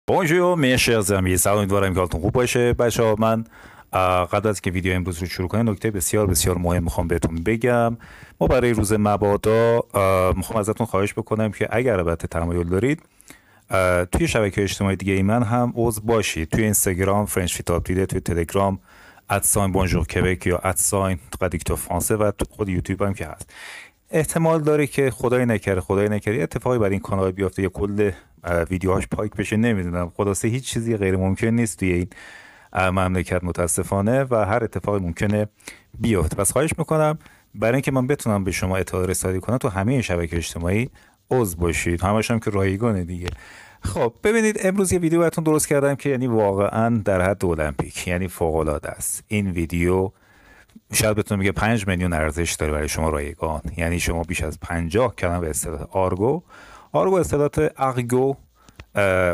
بونجور mes chers amis سلام، امیدوارم که حالتون خوب باشه بچه‌ها. من قبل از که ویدیو امروز رو شروع کنم نکته بسیار بسیار مهم میخوام بهتون بگم. ما برای روز مبادا میخوام ازتون خواهش بکنم که اگر البته تمایل دارید توی شبکه اجتماعی دیگه ای من هم عضو باشید. توی اینستاگرام فرنچ فیتاپیده، توی تلگرام ادساین بونجور کبک یا ادساین قدیکتور فرانسه و خود یوتیوب هم که هست. احتمال داره که خدای نکره اتفاقی برای این کانال بیفته یا کل ویدیوهاش پاک بشه، نمیدونم. خلاصه هیچ چیزی غیر ممکن نیست توی این مملکت متاسفانه و هر اتفاقی ممکنه بیفته. پس خواهش میکنم برای اینکه من بتونم به شما اطلاع رسانی کنم تو همه شبکه اجتماعی عضو باشید، همش هم که رایگانه دیگه. خب ببینید، امروز یه ویدیو براتون درست کردم که یعنی واقعا در حد المپیک، یعنی فوق العاده است. این ویدیو شاید بتونم بگم 5 میلیون ارزش داره برای شما رایگان. یعنی شما بیش از 50 کلمه به اصطلاح آرگو اصطلاحات آرگو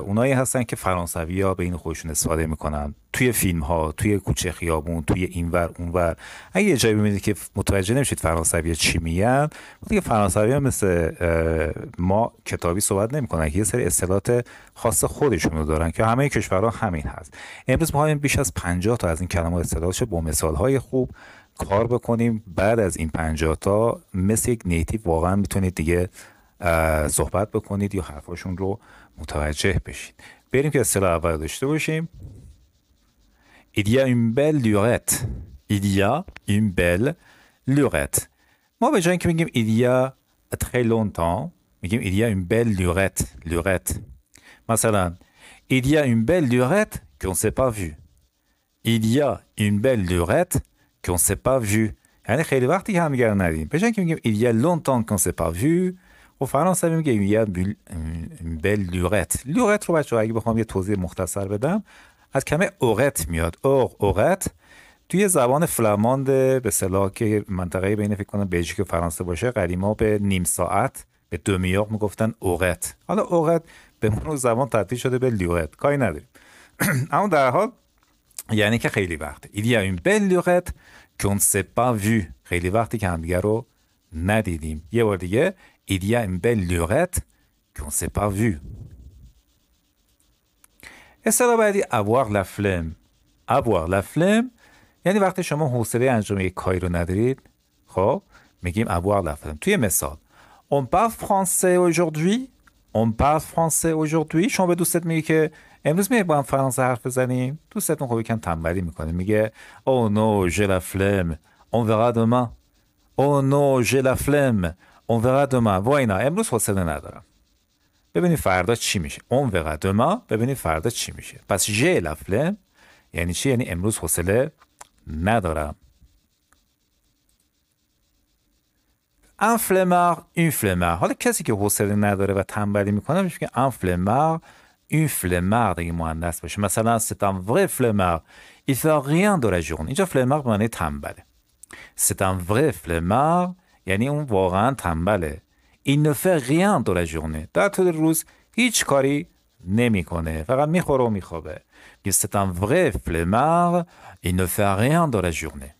اونایی هستن که فرانسوی‌ها به این خودشون استفاده میکنن توی فیلم ها، توی کوچه خیابون، توی اینور اونور. اگه یه جایی ببینید که متوجه نمیشید فرانسوی چی میگن، دیگه فرانسوی هم مثل ما کتابی صحبت نمیکنن که یه سری اصطلاحات خاص خودشونو دارن که همه کشورها همین هست. امروز ما بیش از 50 تا از این کلمات اصطلاحات با مثال‌های خوب کار بکنیم. بعد از این 50 تا مثل یک نیتیو واقعا میتونید دیگه صحبت بکنید یا حرفاشون رو متوجه بشید. بریم که اصطلاح اول داشته باشیم. Il y a une belle lurette. Il y a une belle lurette. ما به جای اینکه بگیم il y a très longtemps میگیم il y a une belle lurette. مثلا il y a une belle lurette qu'on s'est pas vu. Il y a une belle lurette qu'on s'est pas vu. یعنی خیلی وقتی که همدیگه رو ندیدیم. به جای اینکه بگیم il y a longtemps qu'on s'est pas vu، و فرانسوی میگه il y a une belle lurette. لورت رو بچه‌ها اگه بخوام یه توضیح مختصر بدم، از کلمه اورت میاد. اورت توی زبان فلاماند به اصطلاح که منطقه بین فکر کنم بلژیک و فرانسه باشه، قدیما به نیم ساعت به دمیاق میگفتن اورت. حالا اورت به اون زبان تبدیل شده به لورت، کاری نداریم. اما در حال یعنی که خیلی وقت. il y a une belle lurette qu'on ne s'est pas vu. خیلی وقتی که همدیگه رو ندیدیم. یه بار دیگه il y a une belle lurette qu'on ne s'est pas vu. اصطلاح بعدی avoir la flemme. avoir la flemme یعنی وقتی شما حوصله انجام یک کاری رو ندارید، خب میگیم avoir la flemme. توی مثال on parle français aujourd'hui. on parle français aujourd'hui. شما به دوستت میگی که امروز میگه با هم فرانسه حرف بزنیم. دوستتون خب یکم تنبلی میکنه، میگه oh no j'ai la flemme on verra demain. oh no j'ai la flemme on verra demain. وای نه امروز حوصله ندارم، ببینید فردا چی میشه. on verra demain ببینید فردا چی میشه. پس j'ai la flemme یعنی چی؟ یعنی امروز حوصله ندارم. un flemmard une flemmard. حالا کسی که حوصله نداره و تنبلی میکنه میشه که un flemmard une flemmard اگه مؤنث باشه. مثلا c'est un vrai flemmard il fait rien de la journée. اینجا flemmard به معنی تنبله. c'est un vrai flemmard یعنی اون واقعا تنبله. il ne fait rien de la journée. در طول روز هیچ کاری نمیکنه، فقط میخوره و میخوابه. c'est un vrai flemmard il ne fait rien de la journée.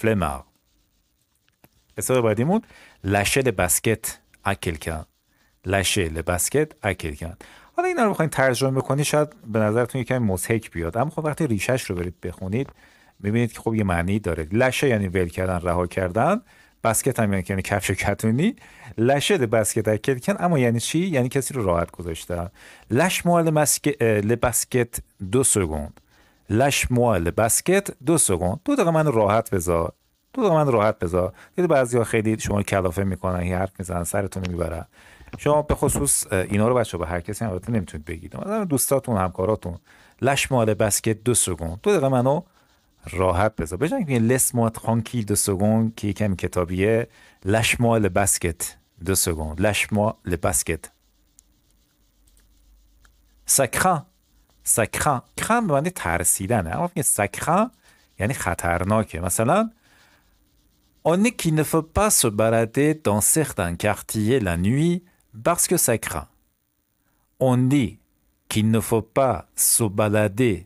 flemmard. اصطلاح بعدیمون lâcher le basket à quelqu'un. lâcher le basket à quelqu'un. حالا اینا رو بخواید ترجمه بکنید شاید به نظرتون یکم مضحک بیاد، اما خب وقتی ریشش رو برید بخونید میبینید که خب یه معنی داره. لشه یعنی ول کردن، رها کردن. بسکت هم یعنی کفش کتونی. لشه ده بسکت اکل کن. اما یعنی چی؟ یعنی کسی رو راحت گذاشتن. لش موال بسکت 2 سکوند. لش موال بسکت 2 سکوند. 2 دقیقه من راحت بذار. 2 دقیقه من راحت بذار. دیدی بعضیا خیلی شما کلافه میکنن، حرف میزنن، سرتون میبرن. شما به خصوص اینا رو بچه‌ها به هر کسی البته نمیتونید بگید. مثلا دوستاتون، همکاراتون لش موال بسکت 2 سکوند. 2 دقیقه منو راحت بذار. بجای اینکه لس موا ترانکیل 2 سکوند که یکم کتابیه، لش موا ل بسکت 2 سکوند. لش موا ل بسکت. سکران. سکران کران به معنی ترسیدنه، اما سکران یعنی خطرناکه. مثلا on dit qu'il ne faut pas se balader dans certains quartiers la nuit parce que ça craint. on dit qu'il ne faut pas se balader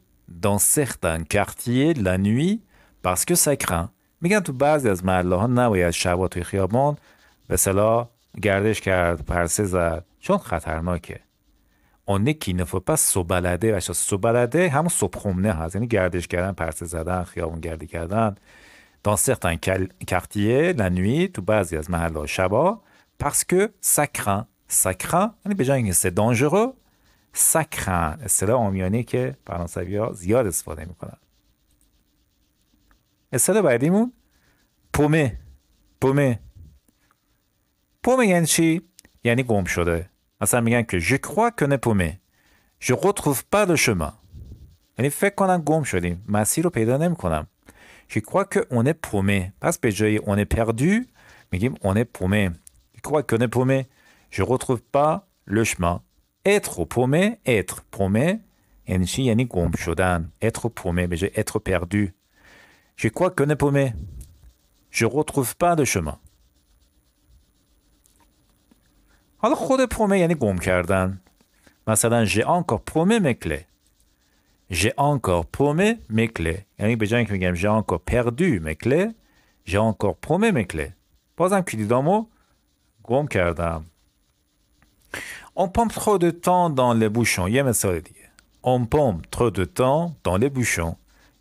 dans certains quartiers la nuit parce que ça craint. میگن تو بعضی از محله ها نباید شبا توی خیابان به اصطلاح گردش کرد، پرسه زد، چون خطرناکه. on est qu'il ne faut pas se balader بچه se balader همون صبحونه هست یعنی گردش کردن پرسه زدن خیابون گردی کردن dans certains quartiers la nuit تو بعضی از محلات شبا parce que ça craint یعنی به جای اینکه c'est dangereux ça craint اصطلاح عامیانه که فرانسوی‌ها زیاد استفاده میکنن اصطلاح بعدیمون پومه یعنی چی؟ یعنی گم شده مثلا میگن که je crois qu'on est paumé je retrouve pas le chemin یعنی فکر کنم گم شدیم مسیر رو پیدا نمیکنم je crois qu'on est paumé پس به جای on est perdu میگیم on est paumé je crois qu'on est paumé je retrouve pas le chemin être paumé یعنی چی؟ یعنی گم شدن être paumé به جای être perdu je crois qu'on est paumé je retrouve pas de chemin حالا خود پرومه یعنی گم کردن مثلا j'ai encore paumé mes clés یعنی به جای اینکه میگم j'ai encore perdu mes clés j'ai encore paumé mes clés بازم کلیدامو گم کردم on pompe trop de temps dans les bouchons یه مثال دیگه on pompe trop de temps dans les bouchons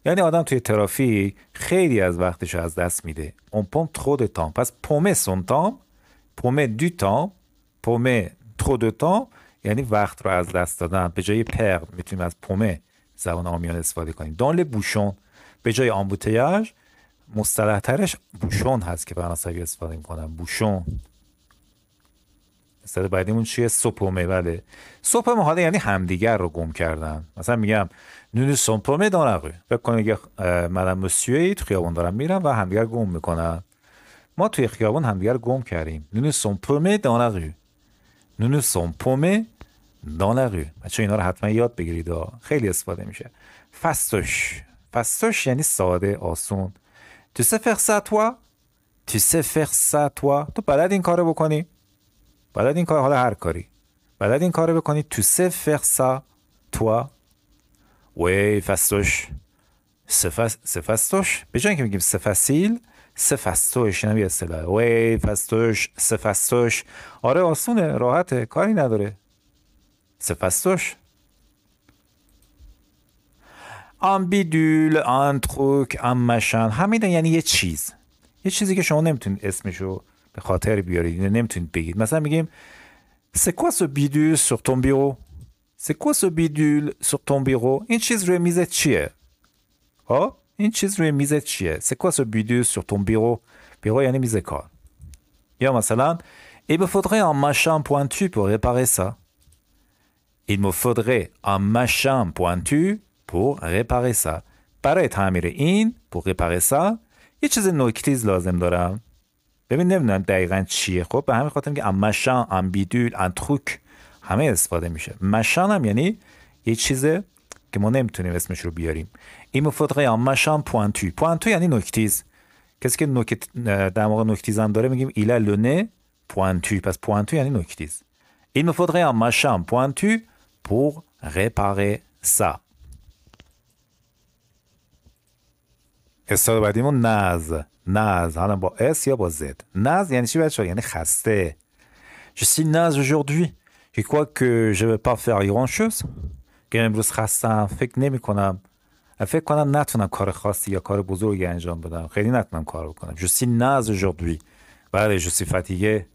یعنی آدم توی ترافیک خیلی از وقتش از دست میده on pompe trop de temps پس paumer son temps paumer du temps paumer trop de temps یعنی وقت رو از دست دادن به جای perdre میتونیم از paumer زبان عامیانه استفاده کنیم dans les bouchons به جای embouteillage مصطلح ترش بوشون هست که فرانسوی استفاده میکنن بوشون اصطلاح بعدیمون چیه سوپومه بله سوپومه حالا یعنی همدیگر رو گم کردن مثلا میگم nous nous sommes paumés dans la rue فکر کنید که مدام مسیوی تو خیابون دارن میرن و همدیگر گم میکنن ما توی خیابون همدیگر گم کردیم nous nous sommes paumés dans la rue nous nous sommes paumés dans la rue بچه اینا رو حتما یاد بگیرید خیلی استفاده میشه فستوش یعنی ساده آسون tu sais faire ça toi تو بلد این کارو بکنی بلد این کار حالا هر کاری بلد این کارو بکنی tu sais faire ça toi ouais fastoche c'est fastoche به جای اینکه میگیم c'est facile c'est fastoche اینم یه اصطلاحه ouais fastoche c'est fastoche آره آسونه راحته کاری نداره c'est fastoche un bidule un truc un machin همین یعنی یه چیزی که شما نمیتونید اسمشو به خاطر بیارید نمیتونید بگید مثلا میگیم c'est quoi ce bidule sur ton bureau c'est quoi ce bidule sur ton bureau این چیز روی میزت چیه این چیز روی میزت چیه c'est quoi ce bidule sur ton bureau bureau یعنی میز کار یا مثلا il me faudrait un machin pointu pour réparer ça il me faudrait un machin pointu pour réparer ça برای تعمیر این pour réparer ça یه چیز نوکتیز لازم دارم ببین نمیدونم دقیقاً چیه خب به همین خاطر میگه un machin un bidule un truc همه استفاده میشه machin هم یعنی یه چیزه که ما نمیتونیم اسمش رو بیاریم il me faudrait un machin pointu یعنی نوکتیز کسی که در موقع نوکتیز هم داره میگیم il a le nez pointu پس pointu یعنی نوکتیز il me faudrait un machin pointu pour réparer ça اصطلاح بعدیمون ناز حالا با اس یا با زد ناز یعنی چی بچه‌ها یعنی خسته je suis naze aujourd'hui je crois que je vais pas faire grand chose که امروز خستم فکر کنم نتونم کار خاصی یا کار بزرگی انجام بدم خیلی نتونم کار بکنم je suis naze aujourd'hui بله je suis fatigué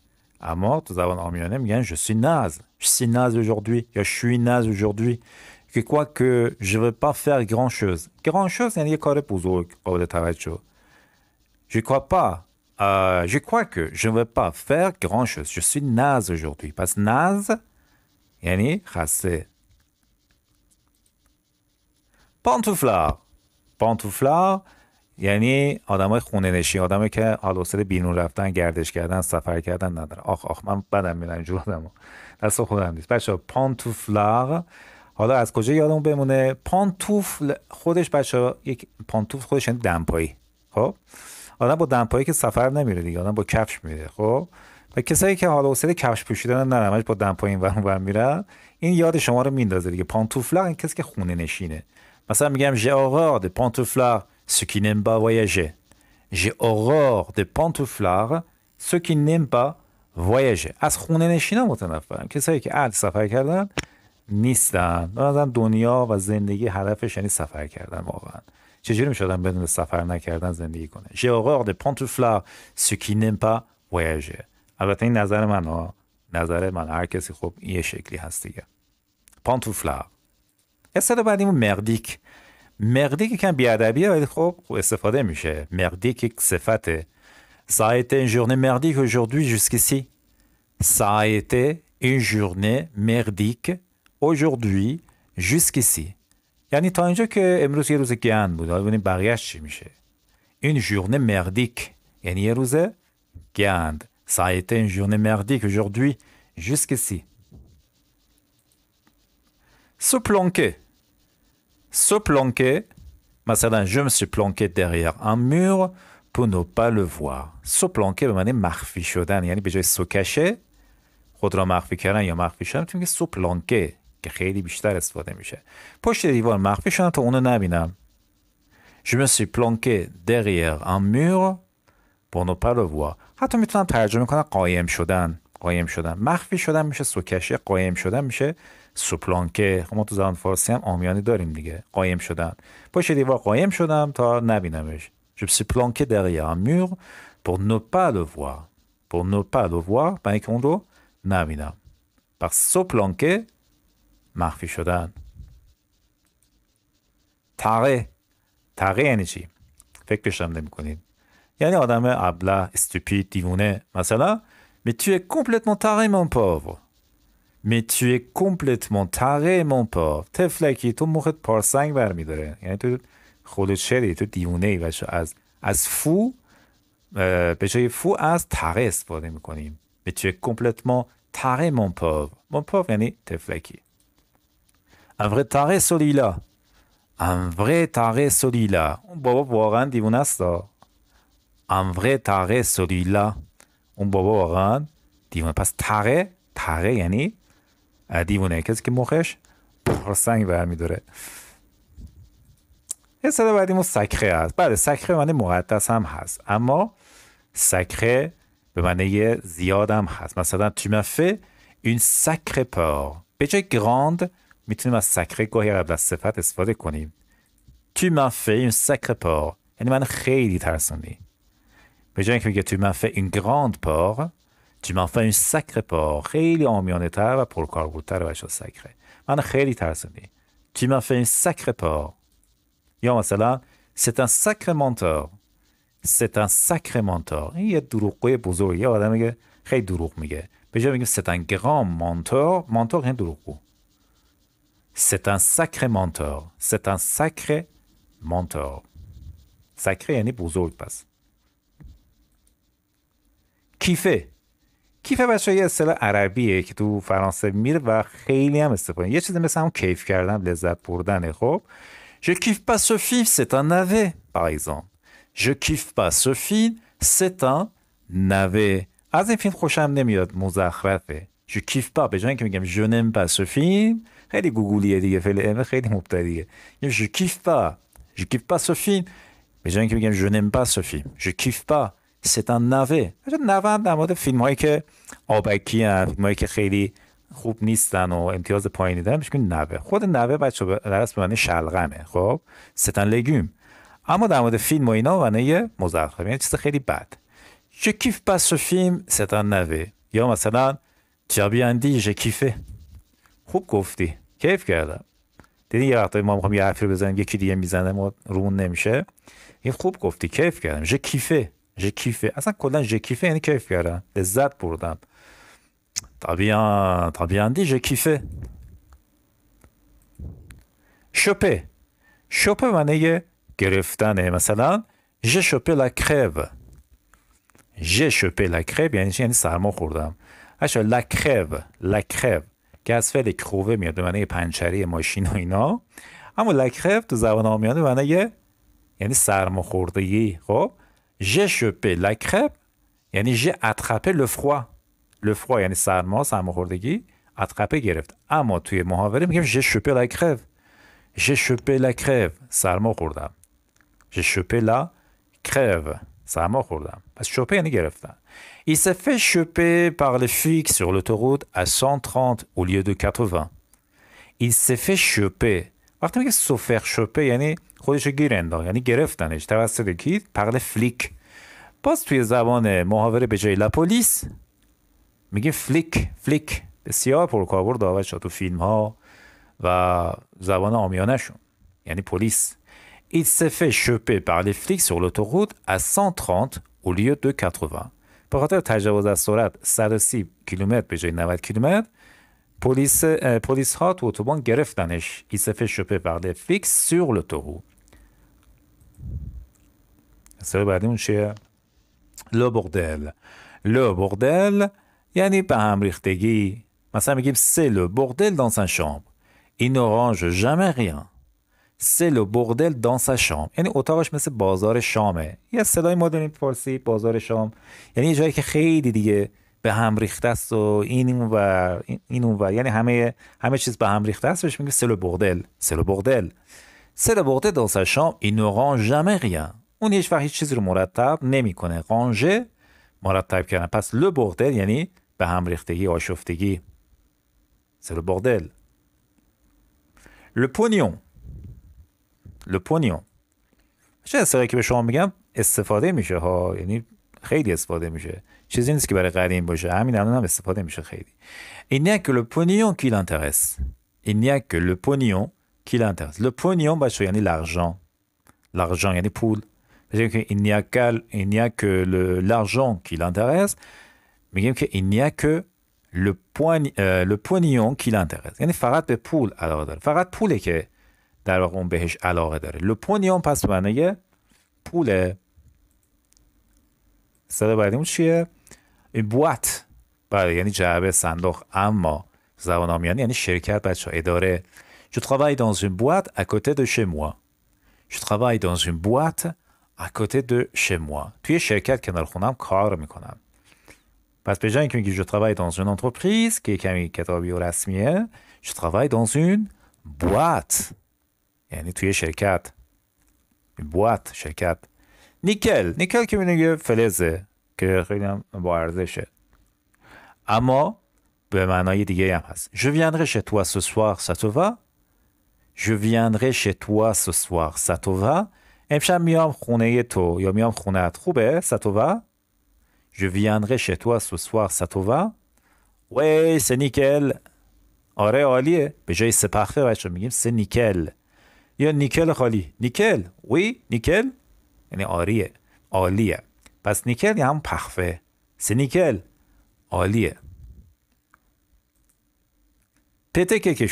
اما تو زبان عامیانه میگن je suis naze aujourd'hui یا je suis naze aujourd'hui je crois que je vais pas faire grand chose یعنی یه کار بزرگ قابل توجه je crois que je ne vais pas faire grand chose je suis naze aujourd'hui پس naze یعنی خسته پانتوفلار یعنی آدمای خونه نشین آدمایی که حال و حوصله بیرون رفتن گردش کردن سفر کردن نداره آخ من بدم میاد اینجور آدمو دست خودم نیست بچه‌ها پانتوفلار حالا از کجا یادمون بمونه پانتوفل خودش بچه‌ها یک پانتوفل خودش یعنی دمپایی خب آدم با دمپایی که سفر نمیره دیگه آدم با کفش میره خب و کسایی که حالا حوصله کفش پوشیدن ندارن با دمپایی اینور میرن این یاد شما رو میندازه دیگه پانتوفلار این کسی که خونه نشینه مثلا میگم j'ai horreur de pantouflards ceux qui n'aiment pas voyager j'ai horreur de pantouflards ceux qui n'aiment pas voyager از خونه نشینا متنفرم کسایی که سفر کردن نیستن. مثلا دنیا و زندگی هدفش یعنی سفر کردن واقعا. چجوری میشه آدم بدون سفر نکردن زندگی کنه؟ J'ai horreur des pantouflards, ceux qui n'aiment pas voyager. البته این نظر من ها، نظر من، هر کسی خب یه شکلی هست دیگه. پانتوفلار. اصطلاح بعدیمون مردیک. مردیک کم بیادبیه ولی خب استفاده میشه. مردیک یک صفته. Ça a été une journée merdique aujourd'hui jusqu'ici. Ça a été une journée merdique aujourd'hui jusqu'ici. یعنی تا اینجا که امروز یه روز گند بود. حالا ببینیم بقیه‌اش چی میشه. Une journée merdique یعنی یه روز گند. Ça a été une journée merdique aujourd'hui jusqu'ici. Se planquer. Se planquer. مثلا je me suis planqué derrière un mur pour ne pas le voir. Se planquer به معنی مخفی شدن، یعنی به جای se cacher خود را مخفی کردن یا مخفی شدن میتونیم که se planquer که خیلی بیشتر استفاده میشه. پشت دیوار مخفی شدن تا اونو نبینم. Je me suis planqué derrière un mur pour ne pas le voir. حتی میتونم ترجمه کنم قایم شدن. قایم شدن. مخفی شدن میشه se cacher، قایم شدن میشه se planquer. خب ما تو زبان فارسی هم عامیانه داریم دیگه. قایم شدن. پشت دیوار قایم شدم تا نبینمش. Je me suis planqué derrière un mur pour ne pas le voir. Pour ne pas le voir برای که اون رو نبینم. پس se planquer مخفی شدن. تاره. تاره یعنی چی؟ فکرش هم نمی کنید. یعنی آدم ابله، استوپید، دیوونه. مثلا mais tu es complètement taré mon pauvre. Mais tu es complètement taré mon pauvre. تفلکی تو مخت پارسنگ برمیداره. یعنی تو خودت شدی، تو دیوونه ای و از فو به جای فو از تاره استفاده میکنیم. Mais tu es complètement taré mon pauvre. Mon pauvre یعنی تفلکی. Un vrai taré celui-là. Un vrai taré celui-là. اون بابا واقعا دیوونه است. Un vrai taré celui-là. اون بابا واقعا دیوونه. پس تاره یعنی دیوونه، کسی که مخش پارسنگ برمیداره. اصطلاح بعدیمون سکره هست. بله سکره معنی مقدس هم هست، اما سکره به معنی زیاد هم هست. مثلا tu m'as fait une sacrée peur. به جای گراند میتونیم از سکره گاهی قبل از صفت استفاده کنیم. tu m'as fait une sacrée peur یعنی من خیلی ترسوندی. به جای اینکه بگه tu m'as fait une grande peur tu m'as fait une sacrée peur خیلی عامیانه تر و پرکاربردتر باشه سکره. من خیلی ترسوندی. tu m'as fait une sacrée peur. یا مثلا c'est un sacré menteur. c'est un sacré menteur. این یه دروغگوی بزرگه. یه آدم میگه خیلی دروغ میگه. به جای بگیم c'est un grand menteur. menteur یعنی دروغگو. c'est un sacré menteur. c'est un sacré menteur. سکره یعنی بزرگ. پس کیفه. کیفه بچه یه اصطلاح عربیه که تو فرانسه میره و خیلی هم استفاده. یه چیزی مثل همون کیف کردن، لذت بردنه. خب Je kiffe pas ce film, c'est un navet, par exemple. Je kiffe pas ce film, c'est un navet. از این فیلم خوشم نمیاد، مزخرفه. Je kiffe pas. به جای اینکه میگم je n'aime pas ce film، خیلی گوگلیه دیگه، خیلی مبتدیه. Je kiffe pas. Je kiffe pas ce film. به جای اینکه میگم je n'aime pas ce film. Je kiffe pas. C'est un navet. نوه هم در مورد فیلم هایی که آبکی هست، فیلم هایی که خیلی خوب نیستن و امتیاز پایینی دارن میشه نوه. خود نوه بچه در اصل به معنی شلغمه. خب c'est un légume. اما در مورد فیلم و اینا به معنی مزخرف، یعنی چیز خیلی بد. Je kiffe pas ce film, c'est un navet. یا مثلا tu as bien dit, j'ai kiffé. خوب گفتی، کیف کردم. دیدین یه وقتایی ما میخوام یه حرفی رو بزنیم یکی دیگه میزنه ما رومون نمیشه. این خوب گفتی، کیف کردم. j'ai kiffé. j'ai kiffé. اصلا کلا j'ai kiffé یعنی کیف کردم، لذت بردم. T'as bien dit, j'ai kiffé. choper. choper معنی گرفتنه. مثلا j'ai chopé la crève. j'ai chopé la crève یعنی سرما خوردم. اشاره la crève. la crève که از فعل کروه میاد به معنی پنچری ماشین و اینا. اما la crève تو زبان عامیانه به معنی یعنی سرما خوردگی. خب j'ai chopé la crève یعنی j'ai attrapé le froid. le froid یعنی سرماخوردگی، attraper گرفت. اما توی محاوره میگیم j'ai chopé la crève. j'ai chopé la crève سرما خوردم. j'ai chopé la crève سرما خوردم. پس choper یعنی گرفتن. il s'est fait choper par les flics sur l'autoroute à 130 au lieu de 80. il s'est fait choper. وقتی میگه se faire choper یعنی خودشو گیر انداخت، یعنی گرفتنش توسط کی؟ par les flics. باز توی زبان محاوره به جای لا پلیس میگه فلیک. بسیار پرکاربرد داره تو فیلم ها و زبان عامیانه شون، یعنی پلیس. Il s'est fait choper par les flics sur l'autoroute à 130 au lieu de 80. به خاطر تجاوز از سرعت 130 کیلومتر به جای 90 کیلومتر پلیس ها تو اتوبان گرفتنش. Il s'est fait choper par les flics sur l'autoroute. اصلا بعدیمون چیه؟ Le bordel یعنی به هم ریختگی. مثلا میگیم c'est le bordel dans sa chambre. Il ne range jamais rien. C'est le bordel dans sa chambre. یعنی اتاقش مثل بازار شامه. یه صدای ما داریم فارسی بازار شام، یعنی یه جایی که خیلی دیگه به هم ریخته است و این اون و یعنی همه چیز به هم ریخته است. بهش میگیم c'est le bordel dans sa chambre. Il ne range jamais rien. اون هیچ وقت هیچ چیزی رو مرتب نمیکنه. ranger مرتب کردن. پس le bordel یعنی به هم ریختگی، آشفتگی. c'est le bordel. le pognon چه اصطلاحی که به شما میگم استفاده میشه ها، یعنی خیلی استفاده میشه، چیزی نیست که برای قدیم باشه، همین الان هم استفاده میشه خیلی. il n'y a que le pognon qui l'intéresse. le pognon بچه یعنی l'argent یعنی پول. il n'y a que l'argent qui l'intéresse. میگیم که il n'y a que le pognon qui l'intéresse. یعنی فقط به پول علاقه داره، فقط پوله که در واقع اون بهش علاقه داره. le pognon پس معنی پوله. صدا بعدیمون چیه؟ boîte بله یعنی جعبه، صندوق. اما زبان عامیانه یعنی شرکت بچه ها، اداره. je travaille dans une boîte à côté de chez moi. توی شرکت کنار خونم کار میکنم. پس به جای اینکه میگی je travaille dans une entreprise که کمی کتابی و رسمیه، je travaille dans une boîte یعنی توی شرکت. boîte شرکت. نیکل که میگه فلزه که خیلی هم با ارزشه، اما به معنای دیگه هم هست. je viendrai chez toi ce soir ça te va. امشب میام خونه تو یا میام خونه‌ات، خوبه؟ ça te va. je viendrai chez toi ce soir ça te va. ouais c'est nickel. آره عالیه. به جای سپخته بچه میگیم c'est nickel یا نیکل خالی. نیکل oui نیکل یعنی عالیه. پس نیکل یعنی هم پخفه. c'est nickel عالیه. péter quelque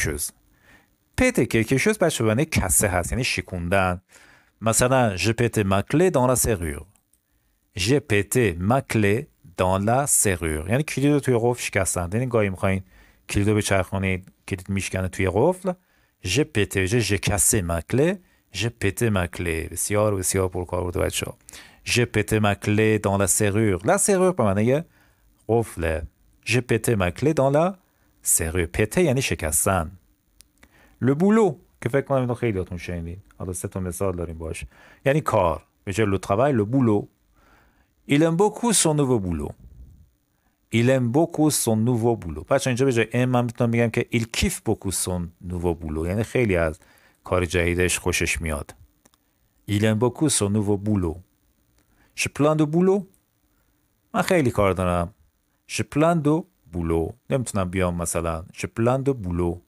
chose بچه بنده کسه هست یعنی شکوندن. مثلا j'ai pété ma clé dans la serrure. یعنی کلید رو توی قفل شکستن. یعنی گاهی میخواین کلید رو بچرخونید، کلید میشکنه توی قفل. j'ai cassé ma clé. j'ai pété ma clé. بسیار پرکاربرد بچه‌ها. j'ai pété ma clé dans la serrure. la serrure به معنی قفله. j'ai pété ma clé dans la serrure. pété یعنی شکستن. le boulot که فکر کنم اینو خیلیاتون شنیدین. حالا 3 تا مثال داریم باش. یعنی کار. به جای le travail le boulot. il aime beaucoup son nouveau boulot. بچه اینجا به جای ام من میتونم بگم که il kiffe beaucoup son nouveau boulot. یعنی خیلی از کار جدیدش خوشش میاد. il aime beaucoup son nouveau boulot. j'ai plein de boulot. من خیلی کار دارم. j'ai plein de boulot. نمیتونم بیام مثلا j'ai plein de boulot.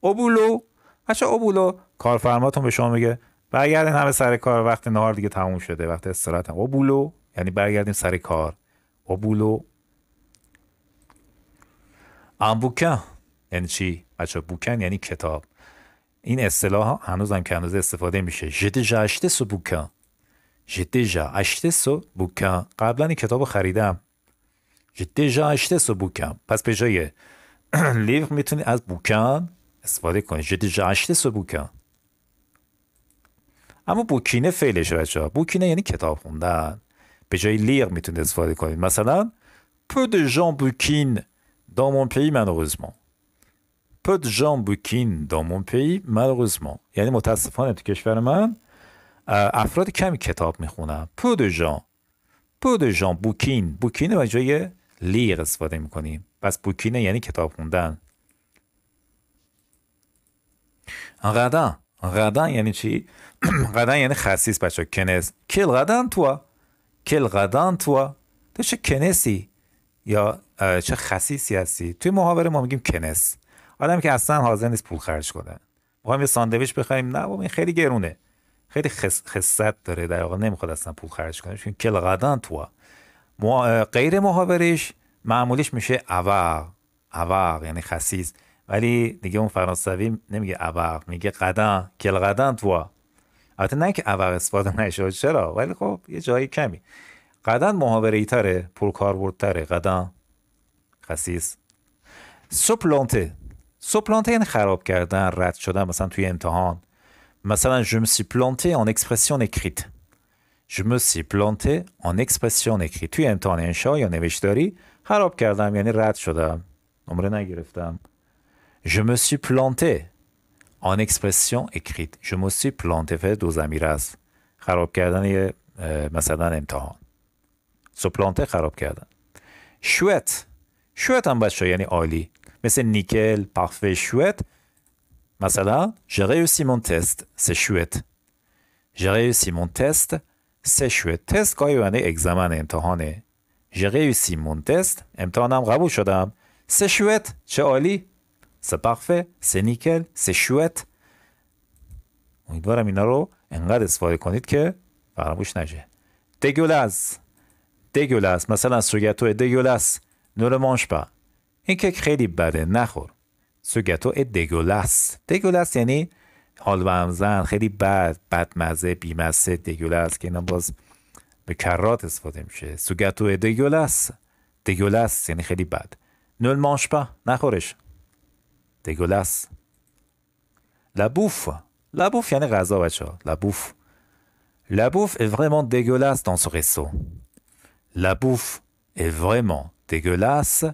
au boulot. بچه au boulot کارفرماتون به شما میگه برگردین همه سر کار، وقت نهار دیگه تموم شده، وقت استراحت. au boulot یعنی برگردیم سر کار. au boulot. un bouquin یعنی چی؟ بچه بوکن یعنی کتاب. این اصطلاح هنوز هم که هنوز استفاده میشه. j'ai déjà acheté ce bouquin. قبلا این کتاب خریدم. j'ai déjà acheté ce bouquin. پس به جای لیو میتونی از بوکن استفاده کنی. j'ai déjà acheté ce bouquin. اما بوکینه فعلشه بچه ها. بوکینه یعنی کتاب خوندن. به جای لیر میتونید استفاده کنید. مثلا peu de gens bouquinent dans mon pays malheureusement. یعنی متاسفانه تو کشور من افراد کمی کتاب میخونن. peu de gens bouquinent به جای لیر استفاده میکنیم. پس بوکینه یعنی کتاب خوندن. غدن یعنی چی؟ غدن یعنی خسیس بچه، کنس. کل غدن تو چه کنسی یا چه خسیسی هستی. توی محاوره ما میگیم کنس، آدمی که اصلا حاضر نیست پول خرج کنه. میخوایم یه ساندویچ بخریم، نه بابا این خیلی گرونه، خیلی خست داره، در واقع نمیخواد اصلا پول خرج کنه. چون کل غدن تو غیر محاورش معمولیش میشه اوار یعنی خسیس، ولی دیگه اون فرانسوی نمیگه اوار، میگه قدن، کل قدن تو. البته نه که اوار استفاده نشه، چرا؟ ولی خب یه جایی کمی. قدن محاوره‌ای تره، پرکاربردتره. قدن خسیس. سوپلانته یعنی خراب کردن، رد شدن، مثلا توی امتحان. مثلا je me suis planté en expression écrite. Je me suis planté en expression écrite. توی امتحان انشا یا نوشتاری خراب کردم یعنی رد شدم، نمره نگرفتم. Je me suis planté en expression écrite. Je me suis planté فعل دو ضمیر است. خراب کردن یه مثلا امتحان. سو پلانته خراب کردن. شوت هم بچه یعنی عالی، مثل نیکل، پارفه، شوت. مثلا j'ai réussi mon test, c'est chouette. J'ai réussi mon test, c'est chouette. تست گاهی معنی اگزمن، امتحانه. j'ai réussi mon test، امتحانم قبول شدم. c'est chouette، چه عالی. c'est parfait، c'est nickel، c'est chouette. امیدوارم اینا رو انقدر استفاده کنید که فراموش نشه. dégueulasse، مثلا ce gâteau est dégueulasse، ne le mange pas. این کیک خیلی بده، نخور. ce gâteau est dégueulasse یعنی حال به هم زن، خیلی بدمزه، بیمزه. dégueulasse که اینا باز به کرات استفاده میشه. ce gâteau est dégueulasse یعنی خیلی بد. ne le mange pas، نخورش. dégueulasse. la bouffe یعنی غذا بچه ها. la bouffe est vraiment dégueulasse dans ce resto. La bouffe est vraiment dégueulasse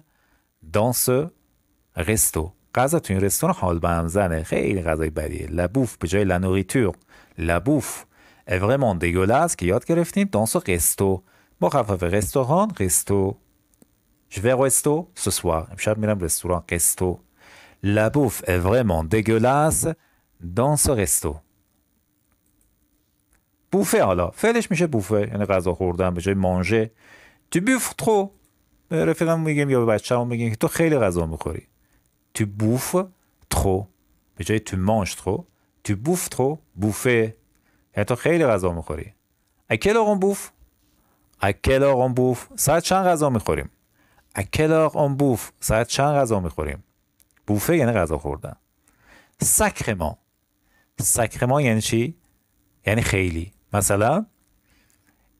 dans ce resto. غذا تو این رستوران حال به هم زنه، خیلی غذای بدیه. La bouffe به جای la nourriture. La bouffe est vraiment dégueulasse که یاد گرفتیم dans ce resto. مخفف رستوران، resto. Je vais au resto ce soir. امشب میرم رستوران. resto. La bouffe est vraiment dégueulasse dans ce resto. بوفه، حالا فعلش میشه بوفه یعنی غذا خوردن، به جای مانژه. tu bouffes trop. به رفیقم میگیم یا به بچه‌مون میگیم که تو خیلی غذا میخوری. tu bouffes trop. به جای tu manges trop. tu bouffes trop. bouffer یعنی تو خیلی غذا میخوری. à quelle heure on bouffe. à quelle heure on bouffe. ساعت چند غذا میخوریم. à quelle heure on bouffe. ساعت چند غذا میخوریم. بوفه یعنی غذا خوردن. sacrément یعنی چی؟ یعنی خیلی. مثلا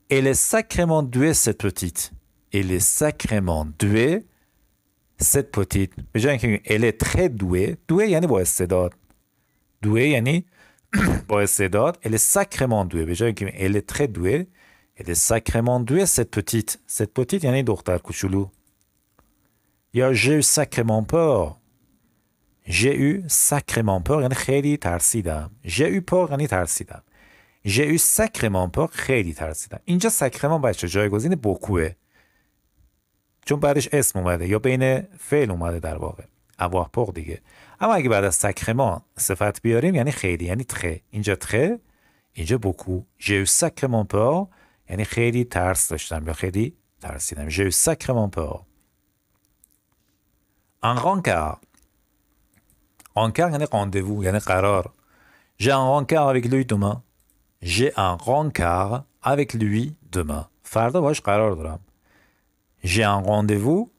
elle est sacrément douée cette petite. elle est sacrément douée cette petite. به جای اینکه elle est très douée یعنی با استعداد. douée یعنی با استعداد. elle est sacrément douée. به جای اینکه elle est très douée elle est sacrément douée cette petite یعنی دختر کوچولو. یا j'ai eu sacrément peur. j'ai eu sacrément peur یعنی خیلی ترسیدم. j'ai eu peur یعنی ترسیدم. j'ai eu sacrément peur خیلی ترسیدم. اینجا sacrément بچه جایگزین بوکوه، چون بعدش اسم اومده یا بین فعل اومده در واقع. avoir peur دیگه. اما اگه بعد از sacrément صفت بیاریم یعنی خیلی، یعنی très. اینجا très، اینجا beaucoup. j'ai eu sacrément peur یعنی خیلی ترس داشتم یا خیلی ترسیدم. j'ai eu sacrément peur. un rencard یعنی rendez-vous یعنی قرار. j'ai un rencard avec lui demain. j'ai un rencard avec lui demain. فردا باش قرار دارم. j'ai un rendez-vous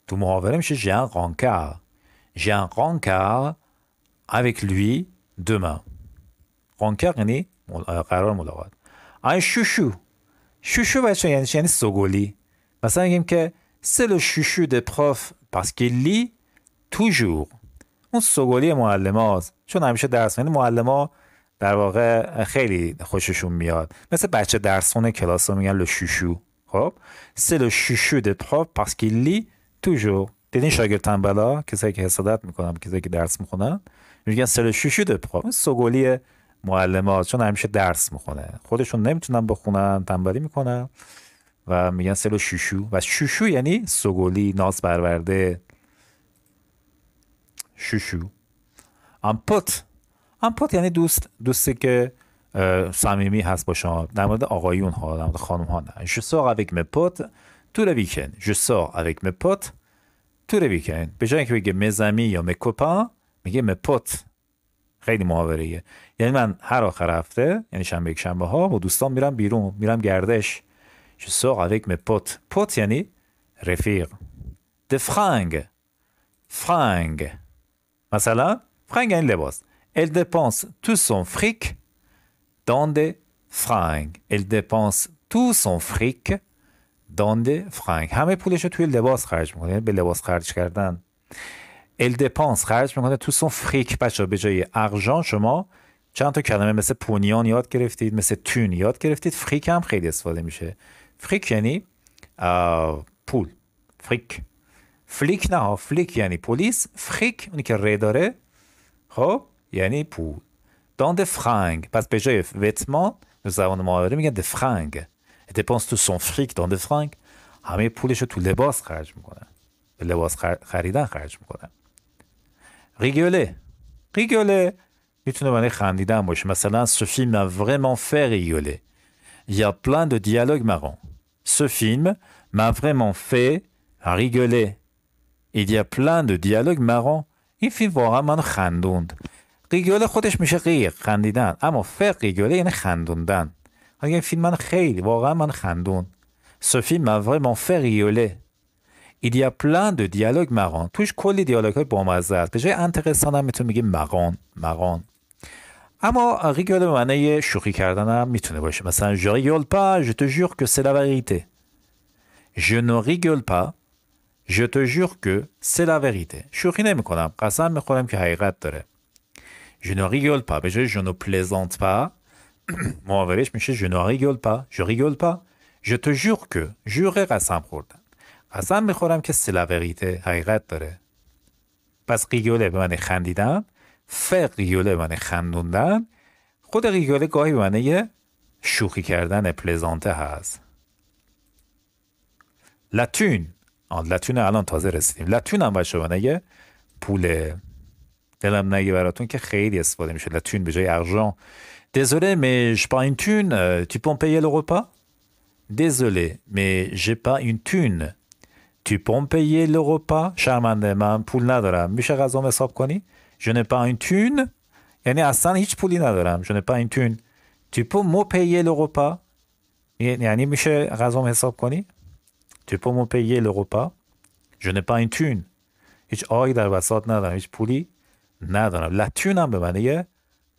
تو محاوره میشه j'ai un rencard. j'ai un rencard avec lui demain. rencard یعنی قرار ملاقات. un chouchou بچه یعنی سوگلی. مثلا میگیم که c'est le chouchou des profs parce qu'il lit toujours. اون سوگلی معلم هاست چون همیشه درس می‌خونه. معلم ها در واقع خیلی خوششون میاد، مثل بچه درس خونه کلاس ها میگن لو شوشو. خب c'est le chouchou des profs parce qu'il lit toujours. دیدین شاگرد تنبلا، کسایی که حسادت میکنن، کسایی که درس میخونن، میگن c'est le chouchou des profs. سوگلی معلم ها چون همیشه درس میخونه، خودشون نمیتونن بخونن، تنبلی میکنن و میگن c'est le chouchou. و شوشو یعنی سوگلی، ناز پرورده. chouchou. un ام پوت یعنی دوستی که صمیمی هست با شما. در مورد آقایون ها، در مورد خانم ها نه. Je sors avec mes potes tout le week-end. Je sors avec mes potes tout le week-end. به جای اینکه بگه mes amis یا mes copains میگه mes potes. خیلی محاوره‌ایه. یعنی من هر آخر هفته، یعنی شنبه یک شنبه ها با دوستان میرم بیرون، میرم گردش. Je sors avec mes potes. potes یعنی رفیق. de fringues. fringues. مثلا fringues یعنی لباس. Elle dépense tout son fric dans des fringues. Elle dépense tout son fric dans des fringues. همه پولش رو توی لباس خرج میکنه، یعنی به لباس خرج کردن. Elle dépense خرج میکنه tout son fric. بچه به جای argent شما چند تا کلمه مثل پونیان یاد گرفتید، مثل تون یاد گرفتید. فریک هم خیلی استفاده میشه. فریک یعنی پول. فریک. فلیک نه، فلیک یعنی پلیس. فریک اونی که ری داره، خب یعنی پول. dans des fringues. پس به جای وتمان به زبان محاوره میگن des fringues. Elle dépense tout son fric dans des fringues. همه پولش رو تو لباس خرج میکنن، به لباس خریدن خرج میکنن. rigoler. rigoler میتونه معنی خندیدن باشه. مثلا ce film m'a vraiment fait rigoler. Il y a plein de dialogues marrants. Ce film m'a vraiment fait rigoler. Il y a plein de dialogues marrants. این فیلم واقعا منو خندوند. ریگوله خودش میشه غیر خندیدن، اما فق ریگوله یعنی خندوندن. اگه این فیلم من خیلی واقعا من خندون. Ce film m'a vraiment fait rigoler. Il y a plein de dialogues marrants. توش کلی دیالوگ های بامزه است. به جای انتقصان هم میتونه میگه marrant. اما ریگوله به معنی شوخی کردن هم میتونه باشه. مثلا je rigole pas, je te jure que c'est la vérité. Je ne rigole pas, je te jure que c'est la vérité. شوخی نمیکنم، قسم میخورم که حقیقت داره. Je ne rigole pas. به جای je ne plaisante pas محاورش میشه je ne rigole pas. Je rigole pas. Je te jure que. jure قسم خوردن. قسم میخورم که c'est la vérité. حقیقت داره. پس ریگوله به معنی خندیدن. faire ریگوله به معنی خندوندن. خود ریگوله گاهی به معنی شوخی کردن، پلزانته هست. لاتون. لاتون الان تازه رسیدیم. لاتون هم باشه به معنی پوله. دلم نگه براتون که خیلی استفاده میشه. لاتون به جای argent. Désolé mais j'ai pas une thune. Tu peux me payer le repas? Désolé mais j'ai pas une thune. Tu peux me payer le repas? شرمنده من پول ندارم، میشه غذام حساب کنی؟ Je n'ai pas une thune. یعنی اصلا هیچ پولی ندارم. Je n'ai pas une thune. Tu peux me payer le repas? یعنی میشه غذام حساب کنی؟ Tu peux me payer le repas? Je n'ai pas une thune. هیچ آیی در وسط ندارم، هیچ پولی ندارم. لاتون هم به معنی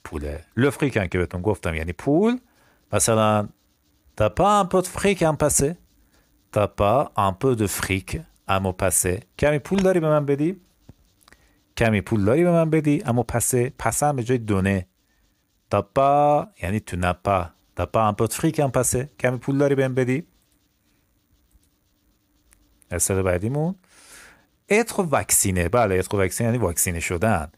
پوله. لفریکن که بهتون گفتم یعنی پول. مثلا t'as pas un peu de fric à me passer? t'as pas un peu de fric à me passer? کمی پول داری به من بدی؟ کمی پول داری به من بدی؟ اما پسه هم به جای دونه. t'as pas یعنی tu n'as pas. t'as pas un peu de fric à me passer? کمی پول داری به من بدی؟ اصطلاح بعدیمون être vacciné. بله être vacciné یعنی واکسینه شدن.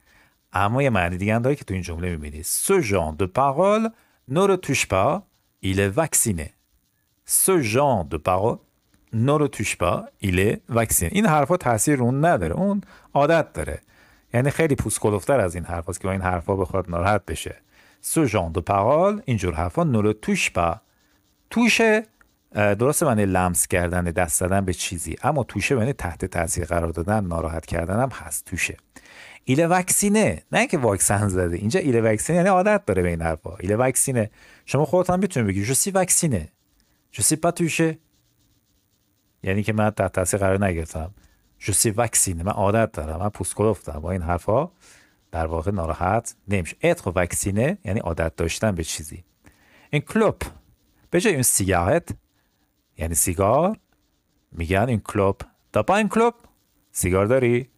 اما یه معنی دیگه هم داره که تو این جمله میبینید. Ce genre de parole ne le touche pas, il est vacciné. Ce genre de parole ne le touche pas, il est vacciné. این حرفا تاثیر اون نداره، اون عادت داره. یعنی خیلی پوسکلوفتر از این حرفاست که با این حرفا بخواد ناراحت بشه. Ce genre de parole اینجور حرفا ne le touche pas. توشه درسته معنی لمس کردن، دست زدن به چیزی، اما توشه معنی تحت تاثیر قرار دادن، ناراحت کردن هم هست توشه. ایل واکسینه، نه که واکسن زده. اینجا ایل واکسینه یعنی عادت داره به این حرفا. ایل واکسینه. شما خودت هم میتونید بگی je suis vacciné. je suis pas touché. یعنی که من تحت تاثیر قرار نگرفتم. je suis vacciné. من عادت دارم، من پوسکلوفتم. با این حرفا در واقع ناراحت نمیشه. être vacciné یعنی عادت داشتن به چیزی. این کلوب به جای اون سیگارت یعنی سیگار میگن این کلوب. t'as pas une clope؟ سیگار داری؟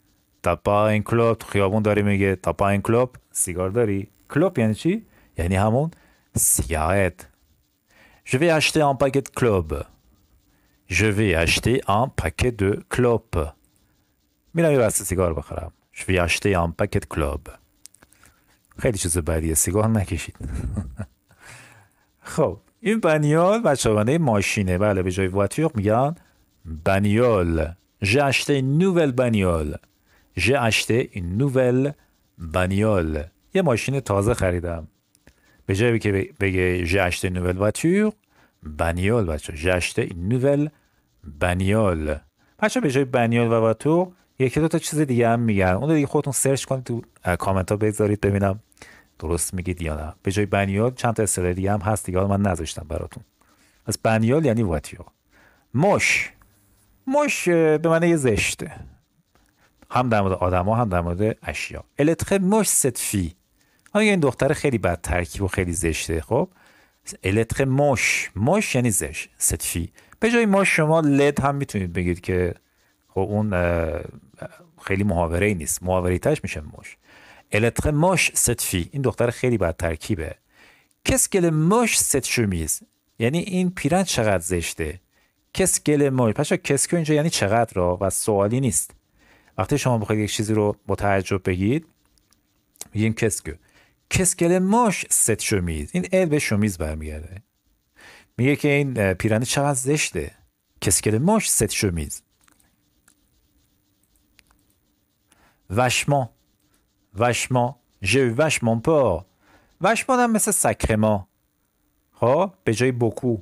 t'as pas une clope؟ تو خیابون داری میگه t'as pas une clope؟ سیگار داری؟ کلوب یعنی چی؟ یعنی همون سیگارت. je vais acheter un paquet de clopes. je vais acheter un paquet de clopes. میرم یه بسته سیگار بخرم. je vais acheter un paquet de clopes. خیلی چیز بدیه، سیگار نکشید. خب این بانیول بچه‌ها ماشینه. بله به جای voiture میگن bagnole. j'ai acheté une nouvelle bagnole. j'ai acheté une nouvelle bagnole. یه ماشین تازه خریدم. به جایی که بگه j'ai acheté une nouvelle voiture، بانیول بچه، j'ai acheté une nouvelle بانیول. بچه به جای بانیول و واتور یکی دو تا چیز دیگه هم میگن، اون دیگه خودتون سرچ کنید تو کامنت ها بذارید ببینم درست میگید یا نه. به جای بانیول چند تا اصطلاح دیگه هم هست دیگه، من نذاشتم براتون. پس بانیول یعنی واتور. مش به معنی زشته، هم در مورد آدما هم در مورد اشیا. التخ مش ست فی، آیا این دختر خیلی بد ترکیب و خیلی زشته. خب التخ مش یعنی زشت. ست فی به جای مش شما لد هم میتونید بگید که خب اون خیلی محاوره ای نیست، محاوره تاش میشه مش. التخ مش ست فی، این دختر خیلی بد ترکیبه. کسکل مش ست شمیز، یعنی این پیرن چقدر زشته. کسکل مش، پس کسکو اینجا یعنی چقدر را و سوالی نیست. وقتی شما بخواید یک چیزی رو با تعجب بگید میگیم کسکل مش ست شمیز، این ال به شمیز برمیگرده. میگه که این پیرن چقدر زشته. کسکل مش ست شمیز. وشمان j'ai eu vachement peur. وشمان هم مثل سکرمان. ها به جای بوکو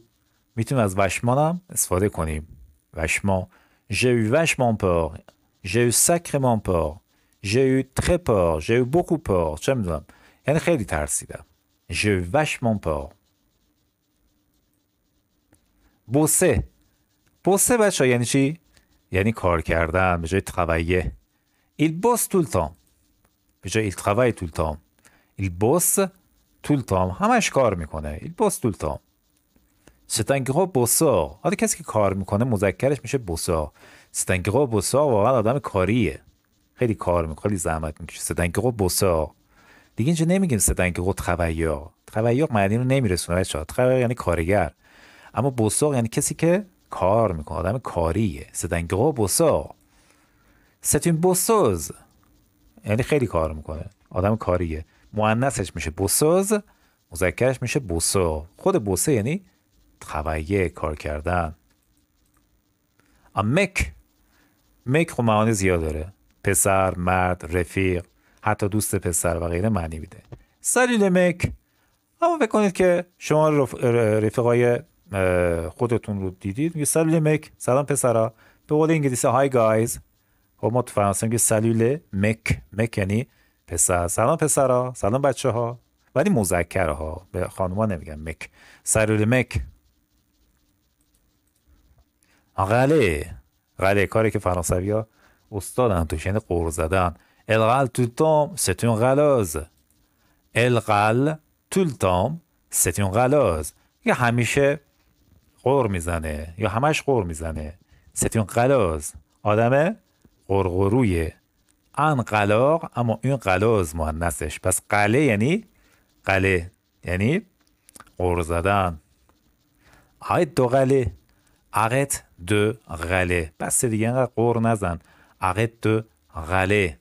میتونیم از وشمان هم استفاده کنیم. وشمان j'ai eu vachement peur. j'ai eu sacrément peur. j'ai eu très peur. j'ai eu beaucoup peur. چه میدونم، یعنی خیلی ترسیدم. j'ai eu vachement peur. بوسه بچه یعنی چی؟ یعنی کار کردن. به جای travailler il bosse tout le temps. به جای il travaille tout le temps il bosse tout le temps، همش کار میکنه. il bosse tout le temps. c'est un gros bosseur. حالا کسی که کار میکنه مذکرش میشه bosseur. c'est un gros bosseur، واقعا آدم کاریه، خیلی کار میکنه، خیلی زحمت میکشه. c'est un gros bosseur. دیگه اینجا نمیگیم c'est un gros travailleur معنی رو نمیرسونه بچه‌ها. travailleur یعنی کارگر، اما bosseur یعنی کسی که کار میکنه، آدم کاریه. c'est un gros bosseur. c'est une bosseuse، یعنی خیلی کار میکنه، آدم کاریه. مؤنثش میشه بوسوز، مذکرش میشه بوسو. خود بوسه یعنی travailler، کار کردن. مک خب معانی زیاد داره، پسر، مرد، رفیق، حتی دوست پسر و غیره معنی میده. سالی مک، اما فکر کنید که شما رفیقای خودتون رو دیدید، میگه سالی مک، سلام پسرا. به قول انگلیسی های گایز. خب ما تو فرانسه میگه سلول مک یعنی پسر، سلام پسرا، سلام بچه ها، ولی مذکره ها، به خانوما نمیگن مک. سلول مک. غله کاری که فرانسوی ها استادن توش، یعنی قور زدن. elle râle tout le temps c'est une râleuse. elle râle tout le temps c'est une râleuse، یا همیشه قور میزنه یا همش قور میزنه. c'est une râleuse، آدمه قرقرویه. ان قلاق، اما این قلاز مؤنثش. پس قله یعنی قور زدن. arrête de râler. بس دیگه اینقدر قور نزن. arrête de râler.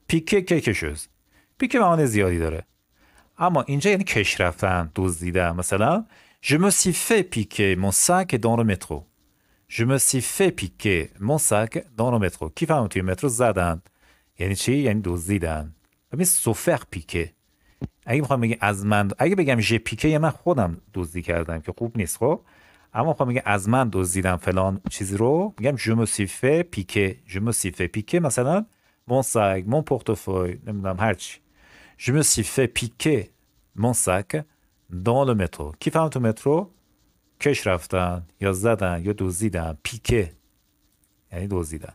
پیکه کشوز. پیکه معانی زیادی داره، اما اینجا یعنی کش رفتن، دزدیدن. مثلا je me suis fait piquer mon sac dans le métro. je me suis fait piquer mon sac dans le métro. کی فهمون توی مترو زدن یعنی چی؟ یعنی دزدیدن. ببین سوفر پیکه، اگه میخوام بگم از من، اگه بگم ژ پیکه یعنی من خودم دزدی کردم که خوب نیست. خب اما میخوام بگم از من دزدیدم فلان چیزی رو، میگم je me suis fait piquer. je me suis fait piquer مثلا mon sac، mon portefeuille، نمیدونم هرچی. je me suis fait piquer mon sac dans le métro. کی فهم تو مترو کش رفتن یا زدن یا دزدیدن. پیکه یعنی دزدیدن.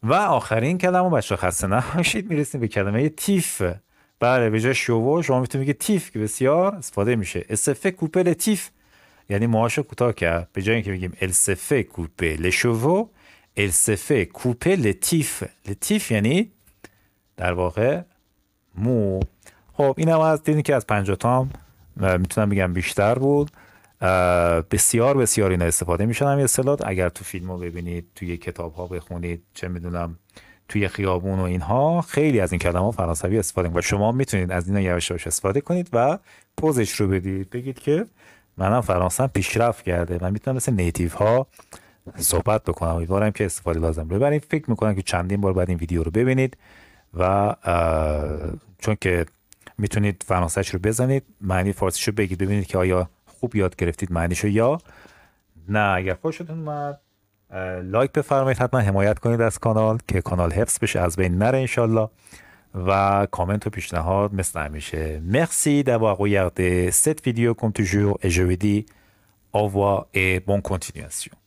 و آخرین کلمه بچه خسته نباشید، میرسیم به کلمه تیف. بله به جای شوو شما میتونید بگید تیف که بسیار استفاده میشه. اسفه کوپه لتیف یعنی موهاشو کوتاه کرد. به جای اینکه بگیم السفه کوپه لشوو، السفه کوپه لتیف. لتیف یعنی در واقع مو. خب این هم از دیدین که از 50 تا هم میتونم بگم بیشتر بود. بسیار بسیار اینا استفاده میشن هم اصطلاحات. اگر تو فیلم ها ببینید، توی کتاب ها بخونید، چه میدونم توی خیابون و اینها، خیلی از این کلمه ها فرانسوی استفاده میکنید و شما میتونید از اینا یواش یواش استفاده کنید و پوزش رو بدید، بگید که منم فرانسه پیشرفت کرده، من میتونم مثل نیتیو ها صحبت بکنم. امیدوارم که استفاده لازم رو ببرید. فکر میکنم که چندین بار بعد این ویدیو رو ببینید و چون که میتونید فرانسهش رو بزنید، معنی فارسیشو بگید، ببینید که آیا خوب یاد گرفتید معنیشو یا نه. اگر خوشتون اومد لایک بفرمایید، حتما حمایت کنید از کانال که کانال حفظ بشه، از بین نره انشالله، و کامنت و پیشنهاد مثل همیشه. Merci d'avoir regardé cette vidéo comme toujours et je vous dis au revoir et bonne continuation.